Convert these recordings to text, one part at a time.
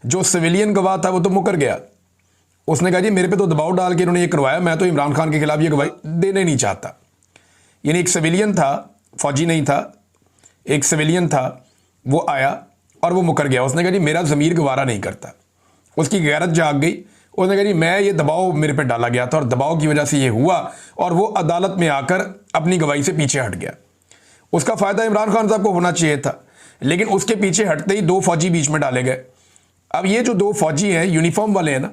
जो सिविलियन गवाह था वो तो मुकर गया। उसने कहा जी मेरे पे तो दबाव डाल के इन्होंने ये करवाया, मैं तो इमरान खान के खिलाफ ये गवाही देने नहीं चाहता। यानी एक सिविलियन था, फौजी नहीं था, एक सिविलियन था, वो आया और वो मुकर गया। उसने कहा जी मेरा ज़मीर गवारा नहीं करता। उसकी गैरत जाग गई। उसने कहा जी मैं ये दबाव मेरे पे डाला गया था और दबाव की वजह से ये हुआ, और वो अदालत में आकर अपनी गवाही से पीछे हट गया। उसका फ़ायदा इमरान खान साहब को होना चाहिए था, लेकिन उसके पीछे हटते ही 2 फौजी बीच में डाले गए। अब ये जो 2 फौजी हैं, यूनिफॉर्म वाले हैं ना,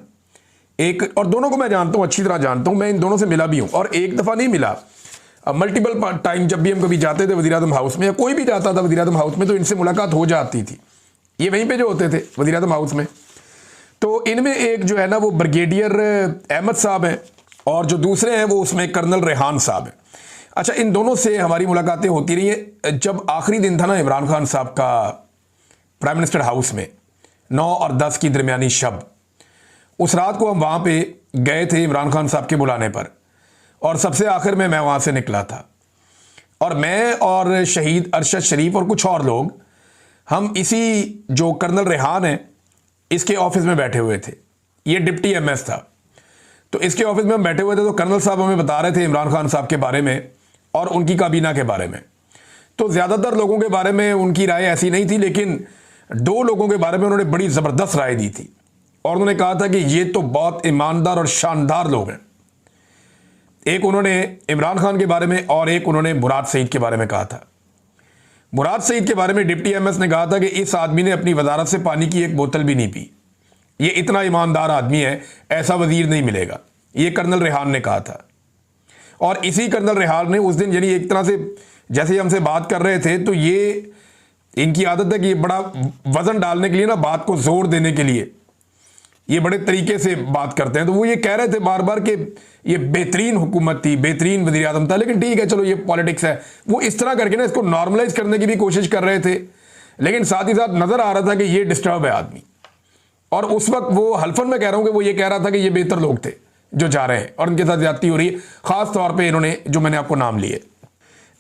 एक और दोनों को मैं जानता हूँ, अच्छी तरह जानता हूँ, मैं इन दोनों से मिला भी हूँ, और एक दफ़ा नहीं मिला, मल्टीपल टाइम जब भी हम कभी जाते थे वज़ीर-ए-आज़म हाउस में, या कोई भी जाता था वज़ीर-ए-आज़म हाउस में, तो इनसे मुलाकात हो जाती थी। ये वहीं पे जो होते थे वज़ीर-ए-आज़म हाउस में। तो इनमें एक जो है ना वो ब्रिगेडियर अहमद साहब हैं, और जो दूसरे हैं वो उसमें कर्नल रेहान साहब हैं। अच्छा, इन दोनों से हमारी मुलाकातें होती रही हैं। जब आखिरी दिन था ना इमरान खान साहब का प्राइम मिनिस्टर हाउस में, 9 और 10 की दरमियानी शब, उस रात को हम वहाँ पे गए थे इमरान खान साहब के बुलाने पर, और सबसे आखिर में मैं वहाँ से निकला था, और मैं और शहीद अरशद शरीफ और कुछ और लोग, हम इसी जो कर्नल रेहान है इसके ऑफिस में बैठे हुए थे। ये डिप्टी एमएस था, तो इसके ऑफिस में हम बैठे हुए थे। तो कर्नल साहब हमें बता रहे थे इमरान खान साहब के बारे में और उनकी काबीना के बारे में। तो ज़्यादातर लोगों के बारे में उनकी राय ऐसी नहीं थी, लेकिन 2 लोगों के बारे में उन्होंने बड़ी ज़बरदस्त राय दी थी, और उन्होंने कहा था कि ये तो बहुत ईमानदार और शानदार लोग हैं। एक उन्होंने इमरान खान के बारे में, और एक उन्होंने मुराद सईद के बारे में कहा था। मुराद सईद के बारे में डिप्टी एमएस ने कहा था कि इस आदमी ने अपनी वजारत से पानी की एक बोतल भी नहीं पी, ये इतना ईमानदार आदमी है, ऐसा वजीर नहीं मिलेगा, ये कर्नल रेहान ने कहा था। और इसी कर्नल रेहान ने उस दिन, यानी एक तरह से जैसे हमसे बात कर रहे थे, तो ये इनकी आदत है कि ये बड़ा वजन डालने के लिए ना, बात को जोर देने के लिए ये बड़े तरीके से बात करते हैं। तो वो ये कह रहे थे बार बार कि ये बेहतरीन हुकूमत थी, बेहतरीन वज़ीर आज़म था, लेकिन ठीक है चलो ये पॉलिटिक्स है। वो इस तरह करके ना इसको नॉर्मलाइज करने की भी कोशिश कर रहे थे, लेकिन साथ ही साथ नज़र आ रहा था कि ये डिस्टर्ब है आदमी। और उस वक्त वो हल्फन में कह रहा हूँ कि वो ये कह रहा था कि ये बेहतर लोग थे जो जा रहे हैं, और उनके साथ ज्यादती हो रही है, ख़ास तौर पर इन्होंने जो मैंने आपको नाम लिए।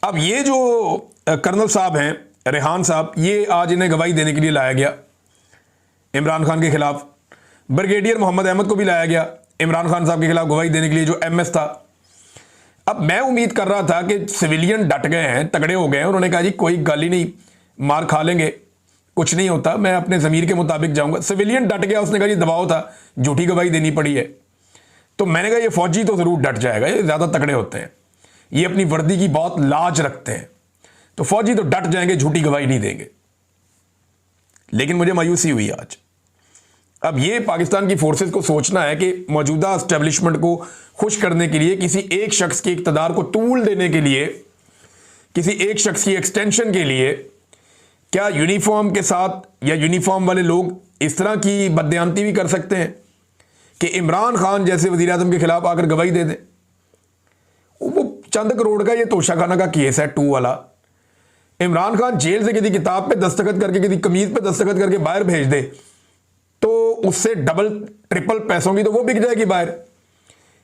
अब ये जो कर्नल साहब हैं, रेहान साहब, ये आज इन्हें गवाही देने के लिए लाया गया इमरान खान के खिलाफ। ब्रिगेडियर मोहम्मद अहमद को भी लाया गया इमरान खान साहब के खिलाफ गवाही देने के लिए, जो एमएस था। अब मैं उम्मीद कर रहा था कि सिविलियन डट गए हैं, तगड़े हो गए हैं, उन्होंने कहा जी कोई गाली ही नहीं, मार खा लेंगे, कुछ नहीं होता, मैं अपने ज़मीर के मुताबिक जाऊंगा। सिविलियन डट गया, उसने कहा जी दबाव था, झूठी गवाही देनी पड़ी है। तो मैंने कहा ये फौजी तो ज़रूर डट जाएगा, ये ज़्यादा तगड़े होते हैं, ये अपनी वर्दी की बहुत लाज रखते हैं, तो फौजी तो डट जाएंगे, झूठी गवाही नहीं देंगे। लेकिन मुझे मायूसी हुई आज। अब ये पाकिस्तान की फोर्सेस को सोचना है कि मौजूदा एस्टेब्लिशमेंट को खुश करने के लिए, किसी एक शख्स के इक़्तिदार को तूल देने के लिए, किसी एक शख्स की एक्सटेंशन के लिए, क्या यूनिफॉर्म के साथ या यूनिफॉर्म वाले लोग इस तरह की बदयांती भी कर सकते हैं कि इमरान खान जैसे वज़ीर आज़म के खिलाफ आकर गवाही दे दें? वो चंद करोड़ का ये तोशाखाना का केस है 2 वाला। इमरान खान जेल से किसी किताब पे दस्तखत करके, किसी कमीज पे दस्तखत करके बाहर भेज दे, तो उससे डबल ट्रिपल पैसों की तो वो बिक जाएगी बाहर,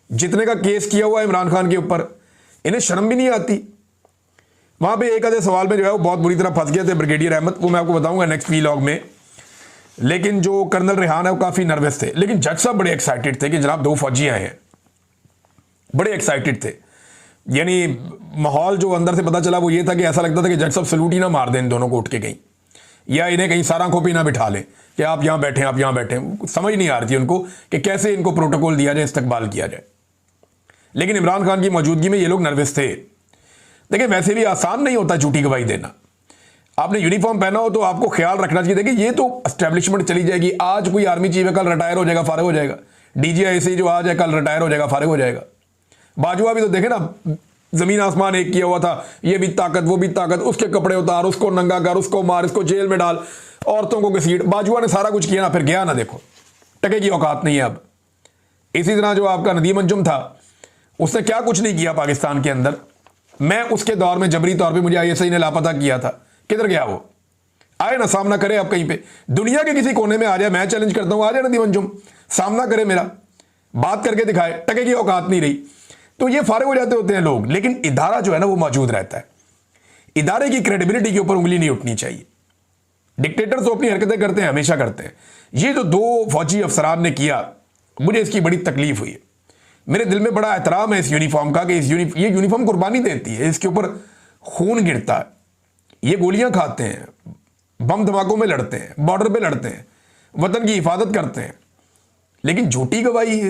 जितने का केस किया हुआ है इमरान खान के ऊपर। इन्हें शर्म भी नहीं आती। वहां पे एक आधे सवाल में जो है वो बहुत बुरी तरह फंस गए थे ब्रिगेडियर अहमद, वो मैं आपको बताऊंगा नेक्स्ट वीलॉग में। लेकिन जो कर्नल रेहान है वो काफी नर्वस थे, लेकिन जज साहब बड़े एक्साइटेड थे कि जनाब 2 फौजी आए हैं, बड़े एक्साइटेड थे। यानी माहौल जो अंदर से पता चला वो ये था कि ऐसा लगता था कि जज साहब सलूट ही ना मार दें इन दोनों को उठ के कहीं, या इन्हें कहीं सारा खोपी ना बिठा लें कि आप यहां बैठे, आप यहां बैठे। समझ नहीं आ रही थी उनको कि कैसे इनको प्रोटोकॉल दिया जाए, इस्तकबाल किया जाए। लेकिन इमरान खान की मौजूदगी में ये लोग नर्वस थे। देखिए वैसे भी आसान नहीं होता झूठी गवाही देना। आपने यूनिफॉर्म पहना हो तो आपको ख्याल रखना चाहिए। देखिए ये तो एस्टेब्लिशमेंट चली जाएगी, आज कोई आर्मी चीफ है, कल रिटायर हो जाएगा, फारिग हो जाएगा। डीजीआईसी जो आज है कल रिटायर हो जाएगा, फारिग हो जाएगा। बाजवा भी तो देखे ना, जमीन आसमान एक किया हुआ था, ये भी ताकत वो भी ताकत, उसके कपड़े उतार, उसको नंगा कर, उसको मार, इसको जेल में डाल, औरतों को घसीट। बाजवा ने सारा कुछ किया ना, फिर गया ना, देखो टके की औकात नहीं है अब। इसी तरह जो आपका नदीम अंजुम था, उसने क्या कुछ नहीं किया पाकिस्तान के अंदर। मैं उसके दौर में जबरी तौर पे मुझे आईएसआई ने लापता किया था, किधर गया वो? आए ना, सामना करे आप कहीं पे, दुनिया के किसी कोने में आ जाए, मैं चैलेंज करता हूं, आ जाए नदीम अंजुम, सामना करे मेरा, बात करके दिखाए, टके की औकात नहीं रही। तो ये फारिग हो जाते होते हैं लोग, लेकिन इदारा जो है ना वो मौजूद रहता है। इदारे की क्रेडिबिलिटी के ऊपर उंगली नहीं उठनी चाहिए। डिक्टेटर्स तो अपनी हरकतें करते हैं, हमेशा करते हैं, ये जो 2 फौजी अफसरान ने किया, मुझे इसकी बड़ी तकलीफ हुई है। मेरे दिल में बड़ा एहतराम है इस यूनिफॉर्म का कि ये यूनिफॉर्म कुर्बानी देती है, इसके ऊपर खून गिरता है, ये गोलियां खाते हैं, बम धमाकों में लड़ते हैं, बॉर्डर पे लड़ते हैं, वतन की हिफाजत करते हैं, लेकिन झूठी गवाही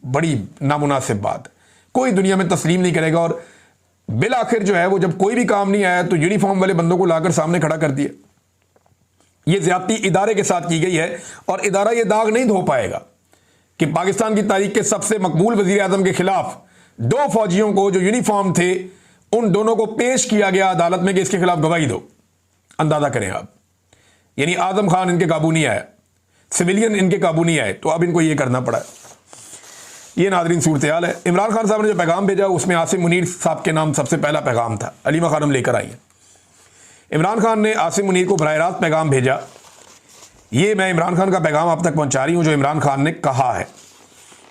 बड़ी नामुनासिब बात है, कोई दुनिया में तस्लीम नहीं करेगा। और बिल आखिर जो है वो जब कोई भी काम नहीं आया तो यूनिफॉर्म वाले बंदों को लाकर सामने खड़ा कर दिया। ये ज्यादती इदारे के साथ की गई है और इदारा ये दाग नहीं धो पाएगा कि पाकिस्तान की तारीख के सबसे मकबूल वजीर आजम के खिलाफ 2 फौजियों को जो यूनिफॉर्म थे उन दोनों को पेश किया गया अदालत में कि इसके खिलाफ गवाही दो। अंदाजा करें आप, यानी आजम खान इनके काबू नहीं आया, सिविलियन इनके काबू नहीं आए, तो अब इनको ये करना पड़ा। ये नाज़रीन सूरत हाल है। इमरान खान साहब ने जो पैगाम भेजा उसमें आसिम मुनीर साहब के नाम सबसे पहला पैगाम था। अलीमा खानम लेकर आई है। इमरान खान ने आसिम मुनीर को बराह रास्त पैगाम भेजा। ये मैं इमरान खान का पैगाम आप तक पहुंचा रही हूं, जो इमरान खान ने कहा है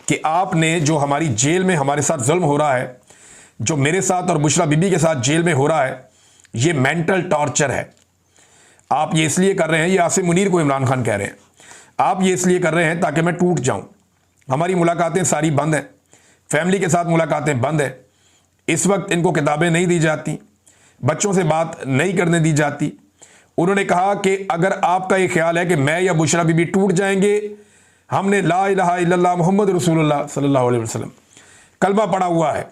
कि आपने जो हमारी जेल में हमारे साथ जुल्म हो रहा है, जो मेरे साथ और बुशरा बीबी के साथ जेल में हो रहा है, ये मेंटल टॉर्चर है। आप ये इसलिए कर रहे हैं, ये आसिम मुनीर को इमरान खान कह रहे हैं, आप ये इसलिए कर रहे हैं ताकि मैं टूट जाऊं। हमारी मुलाकातें सारी बंद हैं, फैमिली के साथ मुलाकातें बंद है। इस वक्त इनको किताबें नहीं दी जाती, बच्चों से बात नहीं करने दी जाती। उन्होंने कहा कि अगर आपका ये ख्याल है कि मैं या बुशरा बीबी टूट जाएंगे, हमने ला इलाहा इल्लल्लाह मुहम्मद रसूलुल्लाह सल्लल्लाहु अलैहि वसल्लम कलमा पढ़ा हुआ है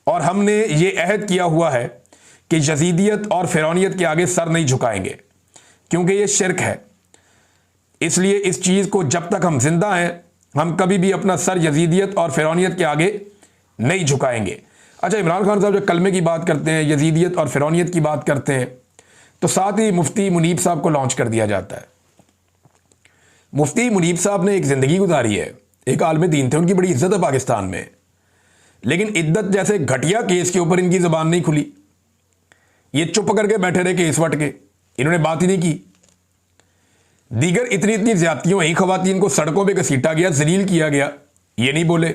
और हमने ये अहद किया हुआ है कि यजीदियत और फिरौनियत के आगे सर नहीं झुकाएंगे, क्योंकि ये शिरक है। इसलिए इस चीज़ को जब तक हम जिंदा हैं हम कभी भी अपना सर यजीदियत और फिरौनियत के आगे नहीं झुकाएंगे। अच्छा, इमरान खान साहब जो कलमे की बात करते हैं, यजीदियत और फिरौनियत की बात करते हैं, तो साथ ही मुफ्ती मुनीब साहब को लॉन्च कर दिया जाता है। मुफ्ती मुनीब साहब ने एक ज़िंदगी गुजारी है, एक आलिम दीन थे, उनकी बड़ी इज्जत है पाकिस्तान में, लेकिन इद्दत जैसे घटिया केस के ऊपर इनकी ज़बान नहीं खुली। ये चुप करके बैठे रहे केस वट के, इन्होंने बात ही नहीं की। दीगर इतनी इतनी ज्यादतियों ही खवातीन को सड़कों पे घसीटा गया, जलील किया गया, ये नहीं बोले।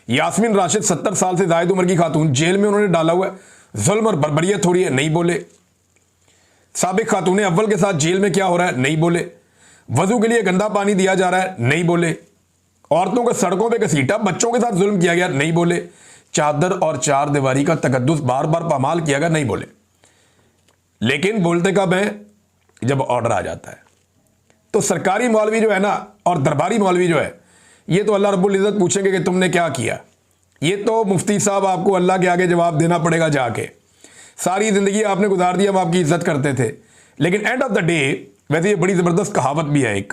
यास्मीन राशिद 70 साल से जायद उम्र की खातून, जेल में उन्होंने डाला हुआ है, जुल्म और बर्बरियत हो रही है, नहीं बोले। साबिक खातून अव्वल के साथ जेल में क्या हो रहा है, नहीं बोले। वजू के लिए गंदा पानी दिया जा रहा है, नहीं बोले। औरतों को सड़कों पे घसीटा, बच्चों के साथ जुल्म किया गया, नहीं बोले। चादर और चार दीवारी का तकद्दुस बार बार पामाल किया गया, नहीं बोले। लेकिन बोलते कब है, जब ऑर्डर आ जाता है। तो सरकारी मौलवी जो है ना और दरबारी मौलवी जो है, ये तो अल्लाह रब्बुल इज़्ज़त पूछेंगे कि तुमने क्या किया। ये तो मुफ्ती साहब आपको अल्लाह के आगे जवाब देना पड़ेगा जाके। सारी ज़िंदगी आपने गुजार दी, हम आपकी इज्जत करते थे, लेकिन एंड ऑफ द डे, वैसे ये बड़ी ज़बरदस्त कहावत भी है एक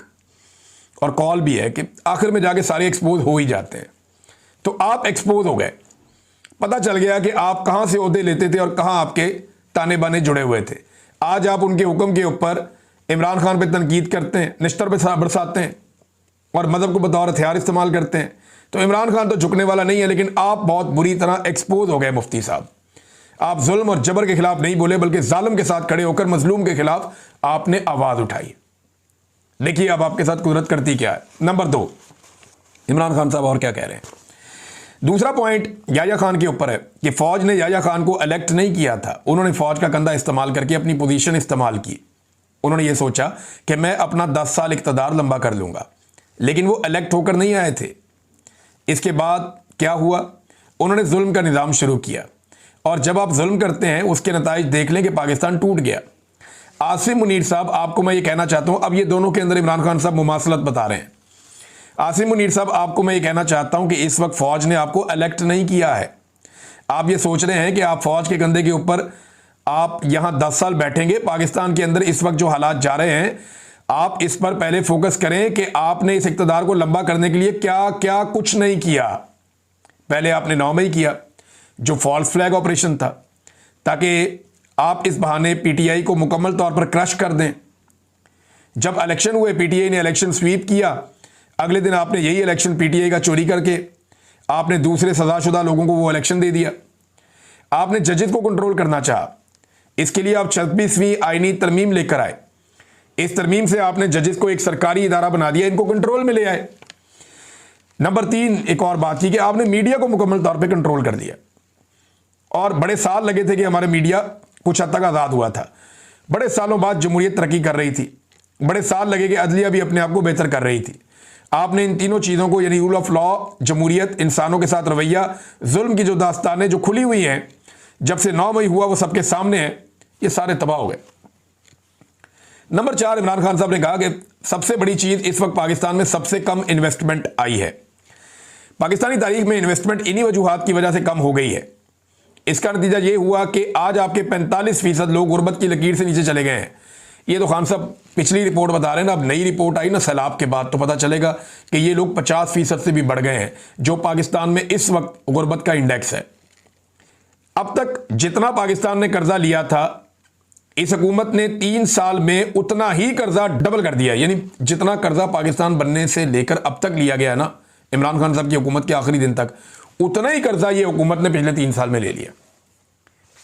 और कॉल भी है कि आखिर में जाके सारे एक्सपोज हो ही जाते हैं। तो आप एक्सपोज हो गए, पता चल गया कि आप कहाँ से ओहदे लेते थे और कहाँ आपके ताने बाने जुड़े हुए थे। आज आप उनके हुक्म के ऊपर इमरान खान पे तनकीद करते हैं, निश्तर पे बरसाते हैं और मजहब को बतौर हथियार इस्तेमाल करते हैं। तो इमरान खान तो झुकने वाला नहीं है, लेकिन आप बहुत बुरी तरह एक्सपोज हो गए मुफ्ती साहब। आप जुल्म और जबर के खिलाफ नहीं बोले, बल्कि जालिम के साथ खड़े होकर मजलूम के खिलाफ आपने आवाज उठाई। देखिए अब आपके साथ कुदरत करती क्या है। नंबर 2, इमरान खान साहब और क्या कह रहे हैं। दूसरा पॉइंट याया खान के ऊपर है कि फौज ने याया खान को इलेक्ट नहीं किया था, उन्होंने फौज का कंधा इस्तेमाल करके अपनी पोजीशन इस्तेमाल की। उन्होंने ये सोचा कि मैं अपना 10 साल इक़्तिदार लंबा कर लूंगा, लेकिन वो इलेक्ट होकर नहीं आए थे। इसके बाद क्या हुआ, उन्होंने जुल्म का निज़ाम शुरू किया, और जब आप जुल्म करते हैं उसके नताइज देख लें कि पाकिस्तान टूट गया। आसिम मुनीर साहब, आपको मैं ये कहना चाहता हूँ, अब ये दोनों के अंदर इमरान खान साहब मुमासलत बता रहे हैं। आसिम मुनीर साहब, आपको मैं ये कहना चाहता हूँ कि इस वक्त फौज ने आपको इलेक्ट नहीं किया है। आप ये सोच रहे हैं कि आप फौज के कंधे के ऊपर आप यहां 10 साल बैठेंगे। पाकिस्तान के अंदर इस वक्त जो हालात जा रहे हैं, आप इस पर पहले फोकस करें कि आपने इस इक़्तिदार को लंबा करने के लिए क्या क्या कुछ नहीं किया। पहले आपने 9 मई किया, जो फॉल्स फ्लैग ऑपरेशन था, ताकि आप इस बहाने पीटीआई को मुकम्मल तौर पर क्रश कर दें। जब इलेक्शन हुए, पीटीआई ने इलेक्शन स्वीप किया, अगले दिन आपने यही इलेक्शन पीटीआई का चोरी करके आपने दूसरे सजाशुदा लोगों को वो इलेक्शन दे दिया। आपने जजेस को कंट्रोल करना चाहा, इसके लिए आप 26वीं आईनी तरमीम लेकर आए। इस तरमीम से आपने जजेस को एक सरकारी इदारा बना दिया, इनको कंट्रोल में ले आए। नंबर 3, एक और बात की कि आपने मीडिया को मुकम्मल तौर पे कंट्रोल कर दिया, और बड़े साल लगे थे कि हमारा मीडिया कुछ हद तक आज़ाद हुआ था। बड़े सालों बाद जमहूरियत तरक्की कर रही थी, बड़े साल लगे कि अदलिया भी अपने आप को बेहतर कर रही थी। आपने इन तीनों चीज़ों को यानी रूल ऑफ लॉ, जमहूरियत, इंसानों के साथ रवैया, जुल्म की जो दास्तानें जो खुली हुई हैं जब से 9 मई हुआ वो सबके सामने है, ये सारे तबाह हो गए। नंबर 4, इमरान खान साहब ने कहा कि सबसे बड़ी चीज़ इस वक्त पाकिस्तान में सबसे कम इन्वेस्टमेंट आई है। पाकिस्तानी तारीख में इन्वेस्टमेंट इन्हीं वजूहात की वजह से कम हो गई है। इसका नतीजा ये हुआ कि आज आपके 45% लोग गुर्बत की लकीर से नीचे चले गए हैं। ये तो खान साहब पिछली रिपोर्ट बता रहे हैं ना, अब नई रिपोर्ट आई ना सैलाब के बाद तो पता चलेगा कि ये लोग 50% से भी बढ़ गए हैं, जो पाकिस्तान में इस वक्त गुर्बत का इंडेक्स है। अब तक जितना पाकिस्तान ने कर्जा लिया था, इस हुकूमत ने 3 साल में उतना ही कर्जा डबल कर दिया। यानी जितना कर्जा पाकिस्तान बनने से लेकर अब तक लिया गया ना इमरान खान साहब की हुकूमत के आखिरी दिन तक, उतना ही कर्जा ये हुकूमत ने पिछले 3 साल में ले लिया।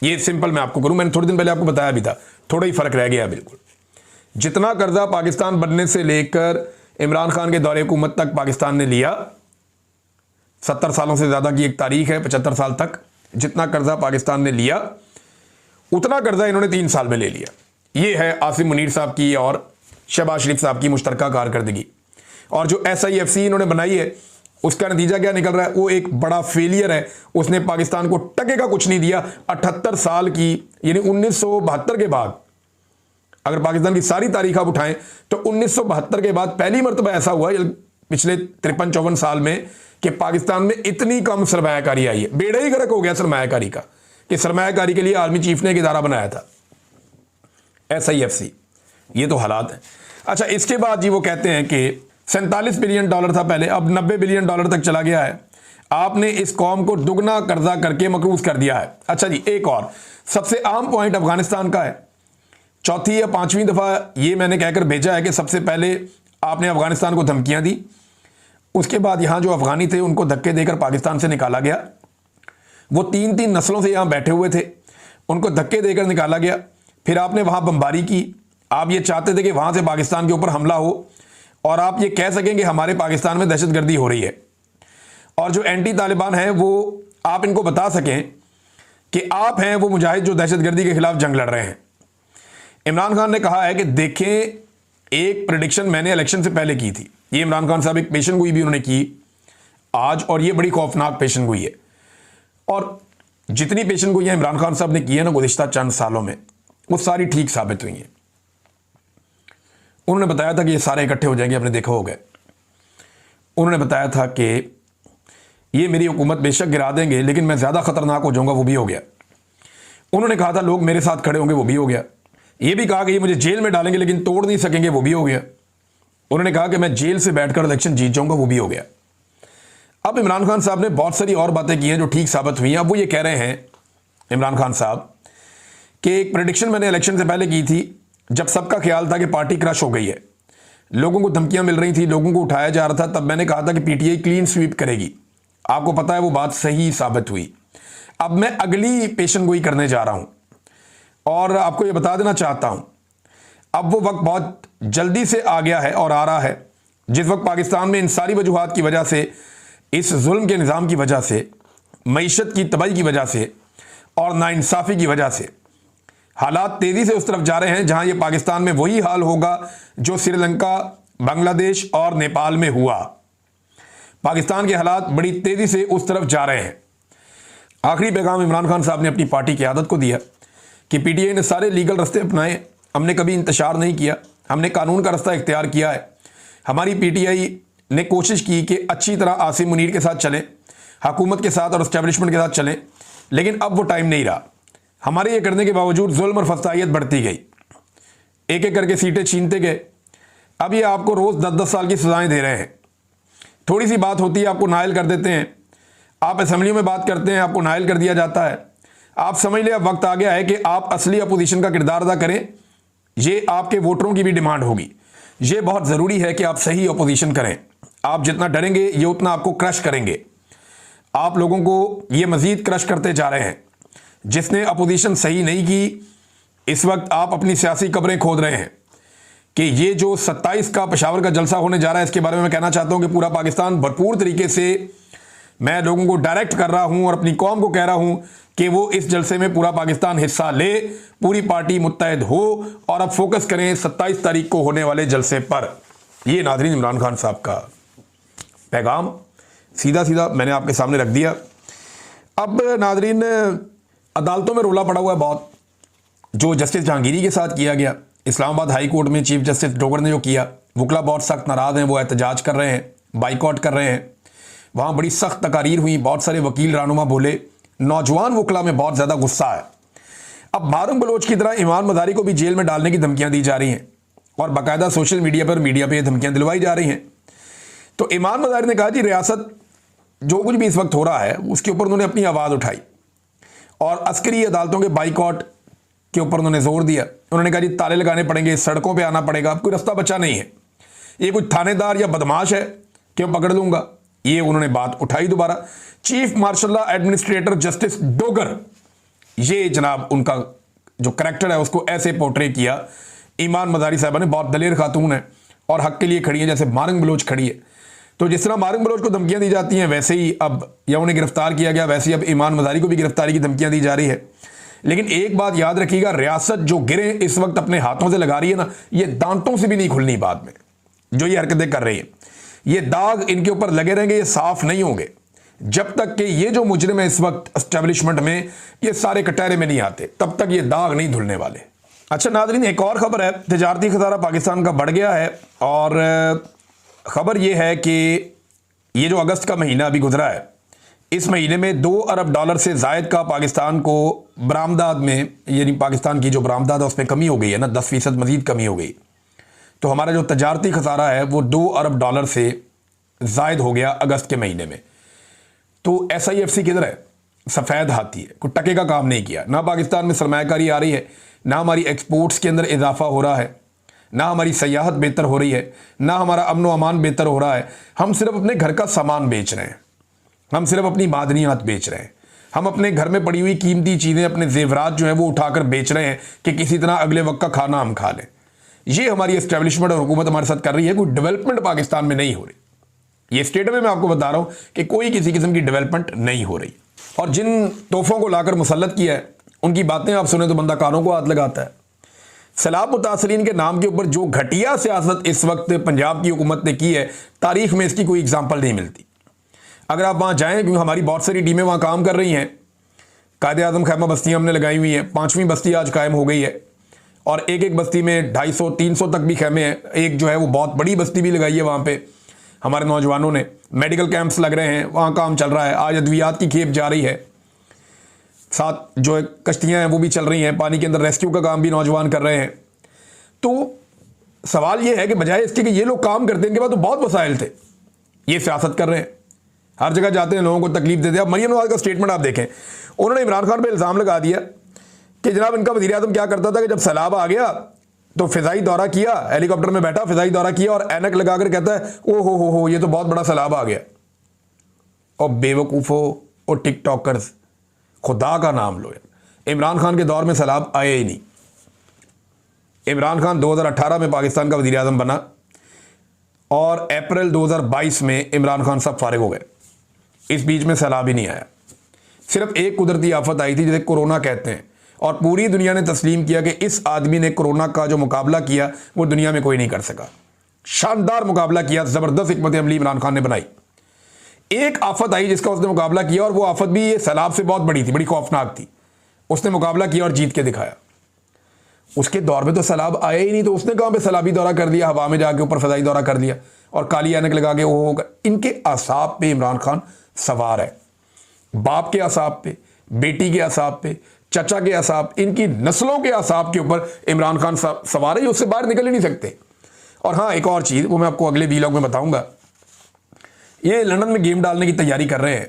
ये सिंपल मैं आपको करूं, मैंने थोड़े दिन पहले आपको बताया भी था, थोड़ा ही फर्क रह गया बिल्कुल। जितना कर्जा पाकिस्तान बनने से लेकर इमरान खान के दौरे हुकूमत तक पाकिस्तान ने लिया, 70 सालों से ज़्यादा की एक तारीख है, 75 साल तक जितना कर्जा पाकिस्तान ने लिया उतना कर्जा इन्होंने 3 साल में ले लिया। ये है आसिम मुनीर साहब की और शहबाज शरीफ साहब की मुश्तरका कारकर्दगी। और जो SIFC इन्होंने बनाई है उसका नतीजा क्या निकल रहा है, वो एक बड़ा फेलियर है। उसने पाकिस्तान को टके का कुछ नहीं दिया। 78 साल की यानी 1972 के बाद, अगर पाकिस्तान की सारी तारीख आप उठाएं तो 1972 के बाद पहली मरतबा ऐसा हुआ पिछले 53-54 साल में कि पाकिस्तान में इतनी कम सरमायाकारी आई है। बेड़ा ही गर्क हो गया सरमायाकारी का कि सरमायाकारी के लिए आर्मी चीफ ने एक इदारा बनाया था SIFC। ये तो हालात है। अच्छा, इसके बाद जी वो कहते हैं कि $47 बिलियन था पहले, अब $90 बिलियन तक चला गया है। आपने इस कौम को दुगना कर्जा करके मकरूज कर दिया है। अच्छा जी, एक और सबसे आम पॉइंट अफगानिस्तान का है। चौथी या 5वीं दफ़ा ये मैंने कहकर भेजा है कि सबसे पहले आपने अफगानिस्तान को धमकियां दी, उसके बाद यहाँ जो अफगानी थे उनको धक्के देकर पाकिस्तान से निकाला गया। वो 3-3 नस्लों से यहाँ बैठे हुए थे, उनको धक्के देकर निकाला गया। फिर आपने वहाँ बमबारी की। आप ये चाहते थे कि वहाँ से पाकिस्तान के ऊपर हमला हो और आप ये कह सकें कि हमारे पाकिस्तान में दहशतगर्दी हो रही है, और जो एंटी तालिबान हैं वो आप इनको बता सकें कि आप हैं वो मुजाहिद जो दहशतगर्दी के खिलाफ जंग लड़ रहे हैं। इमरान खान ने कहा है कि देखें, एक प्रेडिक्शन मैंने इलेक्शन से पहले की थी। ये इमरान खान साहब एक पेशन गोई भी उन्होंने की आज, और ये बड़ी खौफनाक पेशन गोई है। और जितनी पेशन गोइयां इमरान खान साहब ने की है ना गुज़िश्ता चंद सालों में, वो सारी ठीक साबित हुई हैं। उन्होंने बताया था कि ये सारे इकट्ठे हो जाएंगे, आपने देखा हो गए। उन्होंने बताया था कि ये मेरी हुकूमत बेशक गिरा देंगे लेकिन मैं ज़्यादा ख़तरनाक हो जाऊंगा, वो भी हो गया। उन्होंने कहा था लोग मेरे साथ खड़े होंगे, वो भी हो गया। ये भी कहा कि ये मुझे जेल में डालेंगे लेकिन तोड़ नहीं सकेंगे, वो भी हो गया। उन्होंने कहा कि मैं जेल से बैठकर इलेक्शन जीत जाऊंगा, वो भी हो गया। अब इमरान खान साहब ने बहुत सारी और बातें की हैं जो ठीक साबित हुई हैं। अब वो ये कह रहे हैं इमरान खान साहब कि एक प्रेडिक्शन मैंने इलेक्शन से पहले की थी, जब सबका ख्याल था कि पार्टी क्रश हो गई है, लोगों को धमकियां मिल रही थी, लोगों को उठाया जा रहा था, तब मैंने कहा था कि PTI क्लीन स्वीप करेगी। आपको पता है वो बात सही साबित हुई। अब मैं अगली पेशन गोई करने जा रहा हूं और आपको ये बता देना चाहता हूं, अब वो वक्त बहुत जल्दी से आ गया है और आ रहा है जिस वक्त पाकिस्तान में इन सारी वजूहात की वजह से, इस जुल्म के निज़ाम की वजह से, मईशत की तबाही की वजह से और नाइंसाफ़ी की वजह से हालात तेज़ी से उस तरफ जा रहे हैं जहां ये पाकिस्तान में वही हाल होगा जो श्रीलंका, बांग्लादेश और नेपाल में हुआ। पाकिस्तान के हालात बड़ी तेज़ी से उस तरफ जा रहे हैं। आखिरी पैगाम इमरान खान साहब ने अपनी पार्टी की आदत को दिया कि PTI ने सारे लीगल रास्ते अपनाए, हमने कभी इंतशार नहीं किया, हमने कानून का रास्ता इख्तियार किया है। हमारी PTI ने कोशिश की कि अच्छी तरह आसिम मुनीर के साथ चलें, हुकूमत के साथ और इस्टेब्लिशमेंट के साथ चलें, लेकिन अब वो टाइम नहीं रहा। हमारे ये करने के बावजूद जुल्म और फसादियत बढ़ती गई, एक एक करके सीटें छीनते गए। अब ये आपको रोज़ 10-10 साल की सजाएं दे रहे हैं। थोड़ी सी बात होती है आपको नायल कर देते हैं, आप असेंबलियों में बात करते हैं आपको नायल कर दिया जाता है। आप समझ लें अब वक्त आ गया है कि आप असली अपोजिशन का किरदार अदा करें। ये आपके वोटरों की भी डिमांड होगी। ये बहुत ज़रूरी है कि आप सही अपोजिशन करें। आप जितना डरेंगे ये उतना आपको क्रश करेंगे। आप लोगों को ये मज़ीद क्रश करते जा रहे हैं। जिसने अपोजिशन सही नहीं की, इस वक्त आप अपनी सियासी कब्रें खोद रहे हैं कि ये जो 27 का पेशावर का जलसा होने जा रहा है, इसके बारे में मैं कहना चाहता हूं कि पूरा पाकिस्तान भरपूर तरीके से मैं लोगों को डायरेक्ट कर रहा हूं और अपनी कौम को कह रहा हूं कि वो इस जलसे में पूरा पाकिस्तान हिस्सा ले, पूरी पार्टी मुत्तहद हो और अब फोकस करें 27 तारीख को होने वाले जलसे पर। ये नाज़रीन इमरान खान साहब का पैगाम सीधा सीधा मैंने आपके सामने रख दिया। अब नाज़रीन, अदालतों में रोला पड़ा हुआ है बहुत, जो जस्टिस जहांगीरी के साथ किया गया इस्लामाबाद हाई कोर्ट में, चीफ जस्टिस डोगर ने जो किया, वकला बहुत सख्त नाराज़ हैं, वो एहतजाज कर रहे हैं, बाइकआउट कर रहे हैं। वहाँ बड़ी सख्त तकारीर हुई, बहुत सारे वकील रहनुमा बोले, नौजवान वकला में बहुत ज़्यादा गुस्सा है। अब मारूम बलोच की तरह इमाम मज़ारी को भी जेल में डालने की धमकियाँ दी जा रही हैं और बाकायदा सोशल मीडिया पे धमकियाँ दिलवाई जा रही हैं। तो इमाम मज़ारी ने कहा जी रियासत जो कुछ भी इस वक्त हो रहा है उसके ऊपर उन्होंने अपनी आवाज़ उठाई और अस्करी अदालतों के बाइकआउट के ऊपर उन्होंने जोर दिया। उन्होंने कहा जी ताले लगाने पड़ेंगे, सड़कों पे आना पड़ेगा, अब कोई रास्ता बचा नहीं है, ये कोई थानेदार या बदमाश है कि मैं पकड़ लूँगा। ये उन्होंने बात उठाई दोबारा। Chief marshal administrator justice Dogar, ये जनाब उनका जो करैक्टर है उसको ऐसे पोर्ट्रे किया। ईमान मज़ारी साहबा ने बहुत दलेर खातून है और हक के लिए खड़ी है, जैसे मारंग बलोच खड़ी है। तो जिस तरह मारंग बलोच को धमकियां दी जाती हैं वैसे ही अब या उन्हें गिरफ्तार किया गया, वैसे ही अब ईमान मज़ारी को भी गिरफ्तारी की धमकियां दी जा रही है। लेकिन एक बात याद रखिएगा, रियासत जो गिरे इस वक्त अपने हाथों से लगा रही है ना, ये दांतों से भी नहीं खुलनी बाद में। जो ये हरकतें कर रही है, ये दाग इनके ऊपर लगे रहेंगे, ये साफ नहीं होंगे जब तक कि ये जो मुजरिम है इस वक्त एस्टेब्लिशमेंट में ये सारे कटहरे में नहीं आते, तब तक ये दाग नहीं धुलने वाले। अच्छा नाज़रीन, एक और खबर है, तिजारती खसारा पाकिस्तान का बढ़ गया है और खबर ये है कि ये जो अगस्त का महीना अभी गुजरा है, इस महीने में $2 अरब से ज़ायद का पाकिस्तान को बरामदात में, यानी पाकिस्तान की जो बरामदात है उसमें कमी हो गई है ना, 10% मजीद कमी हो गई। तो हमारा जो तजारती खसारा है वो $2 अरब से ज़ायद हो गया अगस्त के महीने में। तो SIFC किधर है? सफ़ेद हाथी है, कोई टके का काम नहीं किया। ना पाकिस्तान में सरमायाकारी आ रही है, ना हमारी एक्सपोर्ट्स के अंदर इजाफा हो रहा है, ना हमारी सयाहत बेहतर हो रही है, ना हमारा अमन व अमान बेहतर हो रहा है। हम सिर्फ अपने घर का सामान बेच रहे हैं, हम सिर्फ अपनी मादनियात बेच रहे हैं, हम अपने घर में पड़ी हुई कीमती चीज़ें, अपने जेवरात जो हैं वो उठाकर बेच रहे हैं कि किसी तरह अगले वक्त का खाना हम खा लें। ये हमारी एस्टेब्लिशमेंट और हुकूमत हमारे साथ कर रही है। कोई डेवलपमेंट पाकिस्तान में नहीं हो रही। ये स्टेट में मैं आपको बता रहा हूँ कि कोई किसी किस्म की डेवलपमेंट नहीं हो रही। और जिन तोहफों को लाकर मुसल्लत किया है उनकी बातें आप सुने तो बंदा कानों को हाथ लगाता है। सैलाब मुतासरीन के नाम के ऊपर जो घटिया सियासत इस वक्त पंजाब की हुकूमत ने की है, तारीख में इसकी कोई एग्जाम्पल नहीं मिलती। अगर आप वहाँ जाएँ, क्योंकि हमारी बहुत सारी टीमें वहाँ काम कर रही हैं, कायदे आज़म खैमा बस्तियाँ हमने लगाई हुई हैं, 5वीं बस्ती आज कायम हो गई है और एक एक बस्ती में 250-300 तक भी खेमे हैं। एक जो है वो बहुत बड़ी बस्ती भी लगाई है, वहाँ पे हमारे नौजवानों ने। मेडिकल कैंप्स लग रहे हैं, वहाँ काम चल रहा है। आज अद्वियात की खेप जा रही है, साथ जो कश्तियाँ हैं वो भी चल रही हैं, पानी के अंदर रेस्क्यू का काम भी नौजवान कर रहे हैं। तो सवाल ये है कि बजाय इसके कि ये लोग काम करते हैं, इनके पास तो बहुत वसाइल थे, ये सियासत कर रहे हैं, हर जगह जाते हैं, लोगों को तकलीफ देते हैं। अब मरियम नवाज का स्टेटमेंट आप देखें, उन्होंने इमरान खान पर इल्ज़ाम लगा दिया कि जनाब इनका वज़ीर आज़म क्या करता था कि जब सैलाब आ गया तो फ़िज़ाई दौरा किया, हेलीकॉप्टर में बैठा, फ़िज़ाई दौरा किया और ऐनक लगाकर कहता है ओ हो ये तो बहुत बड़ा सैलाब आ गया। और बेवकूफ़ो और टिकटॉकर्स, खुदा का नाम लो यार, इमरान खान के दौर में सैलाब आए ही नहीं। इमरान खान 2018 में पाकिस्तान का वज़ीर आज़म बना और अप्रैल 2022 में इमरान खान सब फारिग हो गए। इस बीच में सैलाब ही नहीं आया। सिर्फ एक कुदरती आफत आई थी जिसे कोरोना कहते हैं, और पूरी दुनिया ने तस्लीम किया कि इस आदमी ने कोरोना का जो मुकाबला किया वो दुनिया में कोई नहीं कर सका। शानदार मुकाबला किया, ज़बरदस्त हिकमत अमली इमरान खान ने बनाई। एक आफत आई जिसका उसने मुकाबला किया और वो आफत भी ये सैलाब से बहुत बड़ी थी, बड़ी खौफनाक थी। उसने मुकाबला किया और जीत के दिखाया। उसके दौर में तो सैलाब आया ही नहीं, तो उसने कहाँ पे सैलाबी दौरा कर दिया, हवा में जाके ऊपर फ़िज़ाई दौरा कर दिया और काली ऐनक लगा के वो होगा। इनके आसाब पे इमरान खान सवार है, बाप के आसाब पे, बेटी के आसाब पे, चचा के आसाब, इनकी नस्लों के आसाब के ऊपर इमरान खान सवार है, उससे बाहर निकल ही नहीं सकते। और हाँ, एक और चीज़ वो मैं आपको अगले वीलॉग में बताऊंगा। ये लंदन में गेम डालने की तैयारी कर रहे हैं